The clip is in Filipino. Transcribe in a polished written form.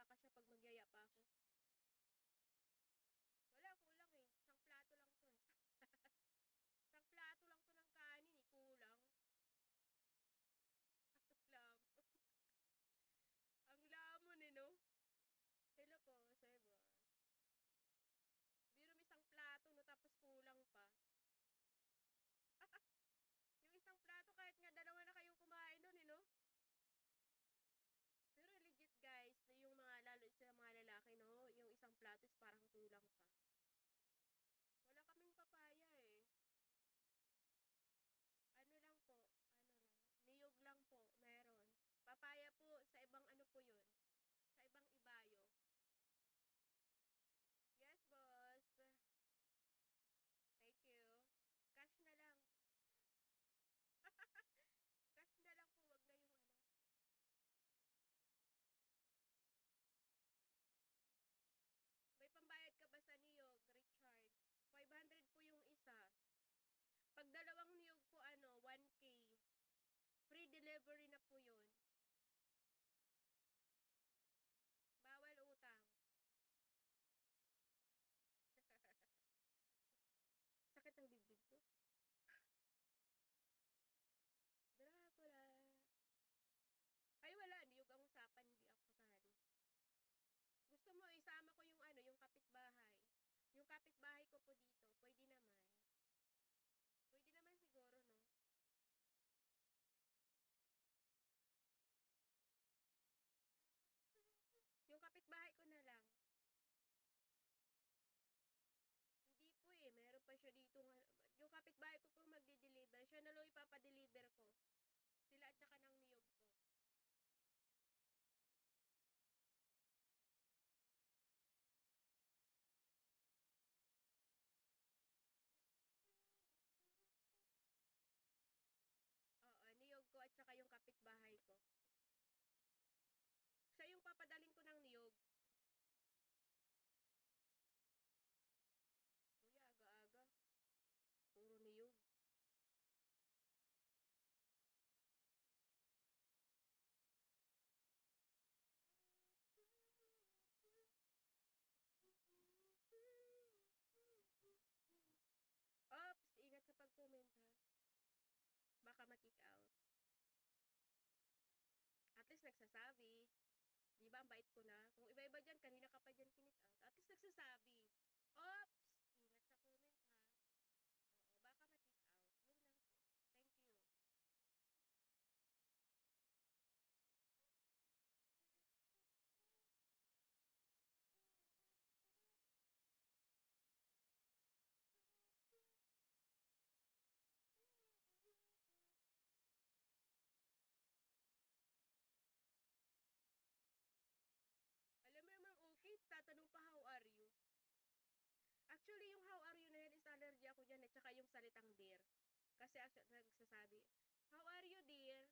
magtataka siya pag magyaya pa ako. Wala, kulang eh. Isang plato lang to. Isang plato lang to ng kanin eh. Kulang. Lamon. Ang lamon eh, no? Hello po, sir boss. Biro mo isang plato, no? Tapos kulang pa. Yung isang plato, kahit nga dalawa na kayong kumain nun, eh, no? Pero legit guys, yung mga lalo sa mga lalaki, no? Yung isang plato is parang kulang pa. Wala kaming papaya eh. Ano lang po, ano lang. Niyog lang po, meron. Papaya po, sa ibang ano po yun. Sa ibang ibayo. Yes, boss. Thank you. Cash na lang. Cash na lang po, wag na yung ano. May pambayad ka ba sa niyog, Richard? 500 po yung isa. Pag dalawang niyog po, ano, 1K. Free delivery na po yun. Bawal utang. Sakit ang dibdib ko. Dracula. Ay, wala. Niyog ang usapan. Hindi ako kasali. Gusto mo, isama ko yung ano, yung kapitbahay. Yung kapitbahay ko po dito. Pwede naman. Pwede naman siguro, no? Yung kapitbahay ko na lang. Hindi po eh. Meron pa siya dito. Yung kapitbahay ko po magde-deliver. Siya na lang ipapadeliver ko. Sila at saka ng niyog ko. Oo, niyog ko at saka yung kapitbahay ko. Siya yung papadaling ko ng niyog. Kuya, aga-aga. Puro niyog. Ops, ingat sa pag-comment ha. Baka ma-kick out. At least nagsasabi. Di ba, ang bait ko na. Kung iba-iba dyan, kanina ka pa dyan kinick out. At least nagsasabi. Ops, ingat sa comment ha. Oo, baka ma-kick out. Yun lang po. Thank you. Alam mo naman, okay, tatanong pa how are you. Actually, yung how are you na yan is allergy ako dyan at saka yung salitang dear. Kasi actually, nagsasabi, how are you dear?